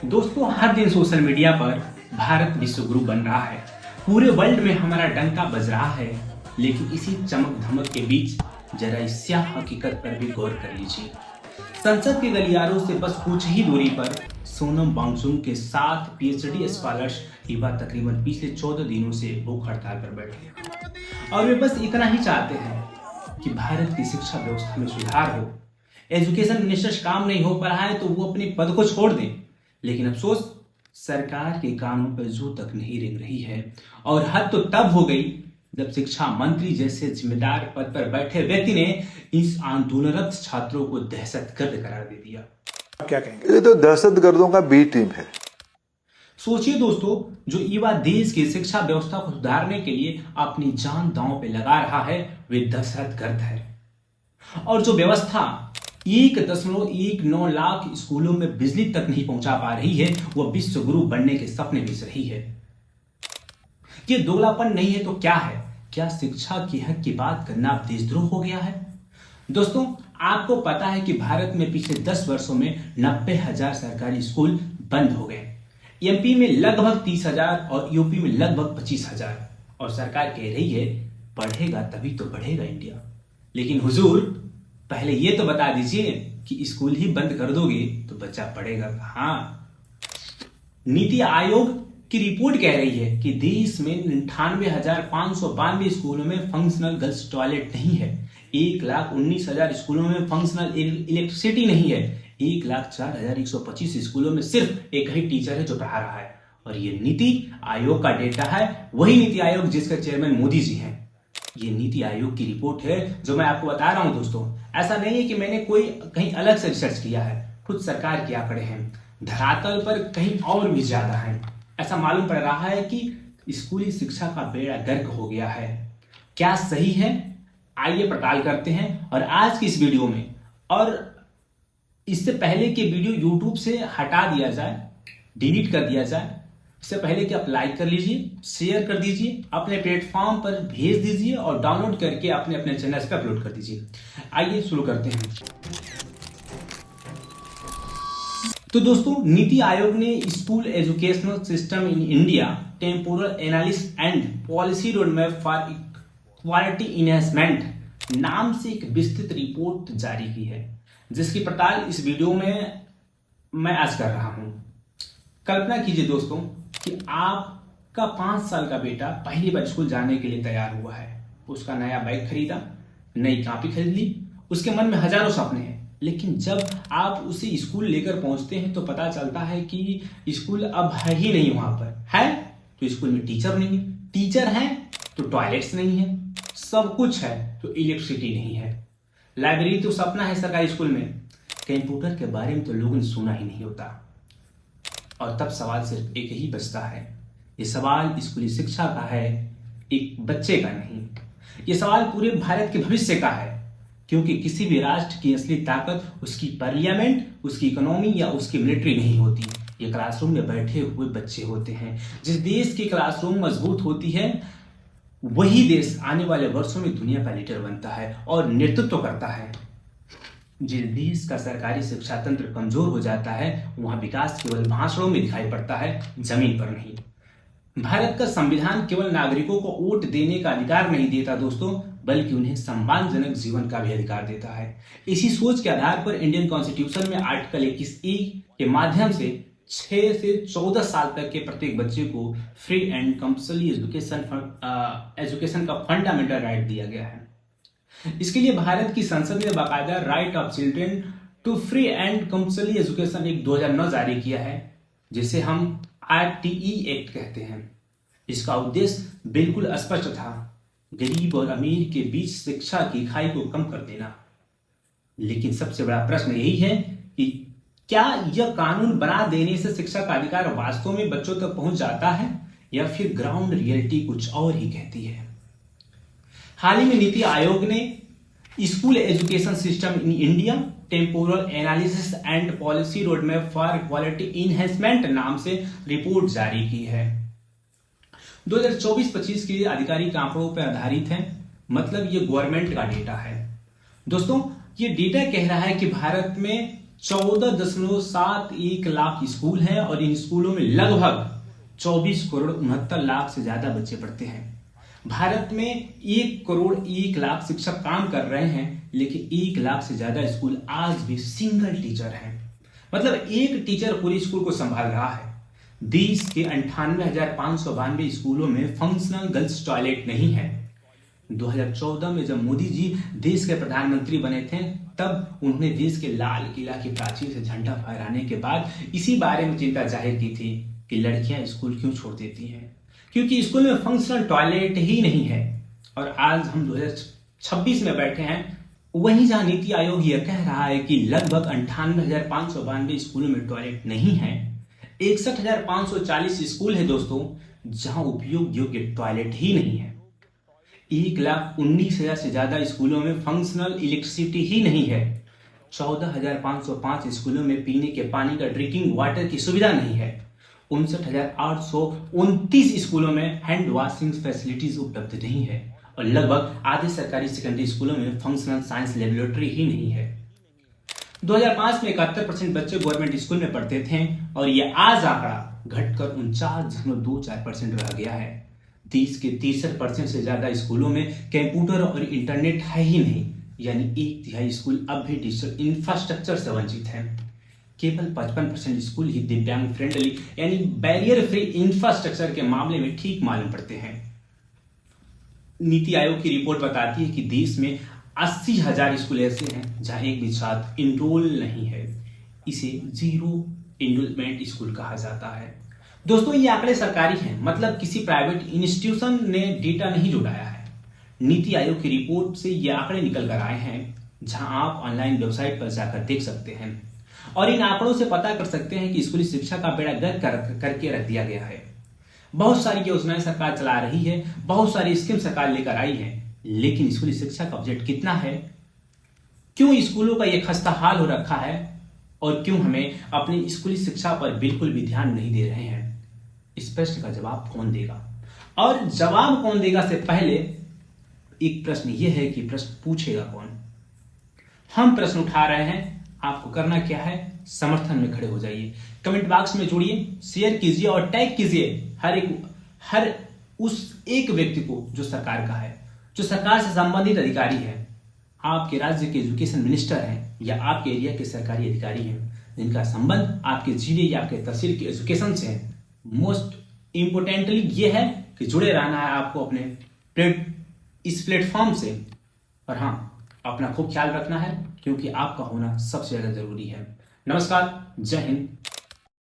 दोस्तों, हर दिन social media पर भारत विश्व गुरु बन रहा है। पूरे वर्ल्ड में हमारा डंका बज रहा है। लेकिन इसी चमक धमक के बीच जरा इस स्याह हकीकत पर भी गौर कर लीजिए। संसद के गलियारों से बस कुछ ही दूरी पर सोनम वांगचुक के साथ पीएचडी स्कॉलर्स युवा तकरीबन पिछले 14 दिनों से भूख हड़ताल पर बैठे हैं। और वे बस इतना ही चाहते हैं कि भारत की शिक्षा व्यवस्था में सुधार हो। एजुकेशन मिनिस्टर काम नहीं हो पा रहा है तो वो अपने पद को छोड़ दें। लेकिन अफसोस, सरकार के कानों पर जू तक नहीं रेंग रही है। और हद तो तब हो गई जब शिक्षा मंत्री जैसे जिम्मेदार पद पर बैठे व्यक्ति ने इस आंदोलनरत छात्रों को दहशतगर्द करार दे दिया। आप क्या कहेंगे? ये तो दहशतगर्दों का बी टीम है। सोचिए दोस्तों, जो युवा देश की शिक्षा व्यवस्था को सुधारने के लिए अपनी जान दांव पे लगा रहा है, वे दहशतगर्द है। और जो व्यवस्था 1.19 लाख स्कूलों में बिजली तक नहीं पहुंचा पा रही है, वह विश्व गुरु बनने के सपने बेच रही है। ये दोगलापन नहीं है तो क्या है? क्या शिक्षा के हक की बात करना देशद्रोह हो गया है? दोस्तों, आपको पता है कि भारत में पिछले 10 वर्षों में 90,000 सरकारी स्कूल बंद हो गए। एमपी में लगभग 30,000 और यूपी में लगभग 25,000। और सरकार कह रही है पढ़ेगा तभी तो बढ़ेगा इंडिया। लेकिन हुजूर, पहले ये तो बता दीजिए कि स्कूल ही बंद कर दोगे तो बच्चा पढ़ेगा कहाँ? नीति आयोग की रिपोर्ट कह रही है कि देश में 98,592 स्कूलों में फंक्शनल गर्ल्स टॉयलेट नहीं है। 1,19,000 स्कूलों में फंक्शनल इलेक्ट्रिसिटी नहीं है। 1,04,125 स्कूलों में सिर्फ एक ही टीचर है जो पढ़ा रहा है। और ये नीति आयोग का डेटा है, वही नीति आयोग जिसके चेयरमैन मोदी जी हैं। ये नीति आयोग की रिपोर्ट है जो मैं आपको बता रहा हूं। दोस्तों, ऐसा नहीं है कि मैंने कोई कहीं अलग से रिसर्च किया है। खुद सरकार के आंकड़े हैं, धरातल पर कहीं और भी ज्यादा है। ऐसा मालूम पड़ रहा है कि स्कूली शिक्षा का बेड़ा गर्क हो गया है। क्या सही है? आइए पड़ताल करते हैं। और आज की इस वीडियो में, और इससे पहले कि वीडियो यूट्यूब से हटा दिया जाए, डिलीट कर दिया जाए, इससे पहले कि आप लाइक कर लीजिए, शेयर कर दीजिए, अपने प्लेटफॉर्म पर भेज दीजिए और डाउनलोड करके अपने अपने चैनल पर अपलोड कर दीजिए। आइए शुरू करते हैं। तो दोस्तों, नीति आयोग ने school educational system in India temporal analysis and policy roadmap for quality enhancement नाम से एक विस्तृत रिपोर्ट जारी की है, जिसकी पड़ताल इस वीडियो में मैं आज कर रहा हूं। कल्पना कीजिए दोस्तों कि आपका 5 साल का बेटा पहली बार स्कूल जाने के लिए तैयार हुआ है। उसका नया बैग खरीदा, नई कॉपी खरीद ली, उसके मन में हजारों सपने हैं। लेकिन जब आप उसे स्कूल लेकर पहुंचते हैं तो पता चलता है कि स्कूल अब है ही नहीं। वहां पर है तो स्कूल में टीचर नहीं है, टीचर है तो टॉयलेट्स नहीं है, सब कुछ है तो इलेक्ट्रिसिटी नहीं है। लाइब्रेरी तो सपना है सरकारी स्कूल में, कंप्यूटर के बारे में तो लोगों ने सुना ही नहीं होता। और तब सवाल सिर्फ एक ही बचता है। ये सवाल स्कूली शिक्षा का है, एक बच्चे का नहीं। ये सवाल पूरे भारत के भविष्य का है, क्योंकि किसी भी राष्ट्र की असली ताकत उसकी पार्लियामेंट, उसकी इकोनॉमी या उसकी मिलिट्री नहीं होती। ये क्लासरूम में बैठे हुए बच्चे होते हैं। जिस देश की क्लासरूम मजबूत होती है, वही देश आने वाले वर्षों में दुनिया का लीडर बनता है और नेतृत्व करता है। जिस देश का सरकारी शिक्षा तंत्र कमजोर हो जाता है, वहां विकास केवल भाषणों में दिखाई पड़ता है, जमीन पर नहीं। भारत का संविधान केवल नागरिकों को वोट देने का अधिकार नहीं देता दोस्तों, बल्कि उन्हें सम्मानजनक जीवन का भी अधिकार देता है। इसी सोच के आधार पर इंडियन कॉन्स्टिट्यूशन में आर्टिकल 21E के माध्यम से 6 से 14 साल तक के प्रत्येक बच्चे को फ्री एंड कंपल्सरी एजुकेशन का फंडामेंटल राइट दिया गया है। इसके लिए भारत की संसद ने बाकायदा right of children to free and compulsory education act 2009 जारी किया है, जिसे हम RTE एक्ट कहते हैं। इसका उद्देश्य बिल्कुल स्पष्ट था, गरीब और अमीर के बीच शिक्षा की खाई को कम कर देना। लेकिन सबसे बड़ा प्रश्न यही है कि क्या यह कानून बना देने से शिक्षा का अधिकार वास्तव में बच्चों तक पहुंच जाता है, या फिर ग्राउंड रियलिटी कुछ और ही कहती है? हाल ही में नीति आयोग ने school education system in India temporal analysis and policy roadmap for quality enhancement नाम से रिपोर्ट जारी की है। 2024-25 के आधिकारिक आंकड़ों पर आधारित है, मतलब ये गवर्नमेंट का डेटा है। दोस्तों, ये डेटा कह रहा है कि भारत में 14.71 लाख स्कूल हैं और इन स्कूलों में लगभग 24 करोड़ 69 लाख से ज्यादा बच्चे पढ़ते हैं। भारत में 1 करोड़ 1 लाख शिक्षक काम कर रहे हैं, लेकिन 1 लाख से ज्यादा स्कूल आज भी सिंगल टीचर हैं। मतलब एक टीचर पूरे स्कूल को संभाल रहा है। देश के 98,592 स्कूलों में फंक्शनल गर्ल्स टॉयलेट नहीं है। 2014 में जब मोदी जी देश के प्रधानमंत्री बने थे, तब उन्होंने देश के लाल किला की प्राचीर से झंडा फहराने के बाद इसी बारे में चिंता जाहिर की थी कि लड़कियां स्कूल क्यों छोड़ देती हैं, क्योंकि स्कूल में फंक्शनल टॉयलेट ही नहीं है। और आज हम 2026 में बैठे हैं, वहीं जहां नीति आयोग यह कह रहा है कि लगभग 98,592 स्कूलों में टॉयलेट नहीं है, 61,540 स्कूल है दोस्तों जहां उपयोग योग्य टॉयलेट ही नहीं है। 1,19,000 से ज्यादा स्कूलों में फंक्शनल इलेक्ट्रिसिटी ही नहीं है। 14,505 स्कूलों में पीने के पानी का ड्रिंकिंग वाटर की सुविधा नहीं है। 59,829 स्कूलों में हैंड वॉशिंग फैसिलिटीज उपलब्ध नहीं है और लगभग आधे सरकारी सेकेंडरी स्कूलों में फंक्शनल साइंस लेबोरेटरी ही नहीं है। 2005 में 71% बच्चे गवर्नमेंट स्कूल में पढ़ते थे और यह आज आंकड़ा घटकर 49.24% रह गया है। देश के 63% से ज्यादा स्कूलों में कंप्यूटर और इंटरनेट है ही नहीं, यानी 1/3 स्कूल अब भी डिजिटल इंफ्रास्ट्रक्चर से वंचित है। केवल 55% स्कूल ही दिव्यांग फ्रेंडली यानी बैरियर फ्री इंफ्रास्ट्रक्चर के मामले में ठीक मालूम पड़ते हैं। नीति आयोग की रिपोर्ट बताती है कि देश में 80,000 स्कूल ऐसे हैं जहां एक भी छात्र इनरोल नहीं है। इसे जीरो इनरोलमेंट स्कूल कहा जाता है। दोस्तों, ये आंकड़े सरकारी हैं, मतलब किसी प्राइवेट इंस्टीट्यूशन ने डेटा नहीं जुटाया है। नीति आयोग की रिपोर्ट से ये आंकड़े निकल कर आए हैं, जहां आप ऑनलाइन वेबसाइट पर जाकर देख सकते हैं और इन आंकड़ों से पता कर सकते हैं कि स्कूली शिक्षा का बेड़ा गर्क करके रख दिया गया है। बहुत सारी योजनाएं सरकार चला रही है, बहुत सारी स्कीम सरकार लेकर आई है, लेकिन स्कूली शिक्षा का बजट कितना है? क्यों स्कूलों का यह खस्ता हाल हो रखा है और क्यों हमें अपनी स्कूली शिक्षा पर बिल्कुल भी ध्यान नहीं दे रहे हैं? इस प्रश्न का जवाब कौन देगा? और जवाब कौन देगा से पहले एक प्रश्न यह है कि प्रश्न पूछेगा कौन? हम प्रश्न उठा रहे हैं, आपको करना क्या है? समर्थन में खड़े हो जाइए, कमेंट बॉक्स में जुड़िए, शेयर कीजिए और टैग कीजिए हर उस एक व्यक्ति को जो सरकार का है, जो सरकार से संबंधित अधिकारी है, आपके राज्य के एजुकेशन मिनिस्टर हैं या आपके एरिया के सरकारी अधिकारी हैं, जिनका संबंध आपके जिले या आपके तहसील के एजुकेशन से है। मोस्ट इंपोर्टेंटली यह है कि जुड़े रहना है आपको अपने इस प्लेटफॉर्म से। और हाँ, अपना खूब ख्याल रखना है, क्योंकि आपका होना सबसे ज्यादा जरूरी है। नमस्कार, जय हिंद।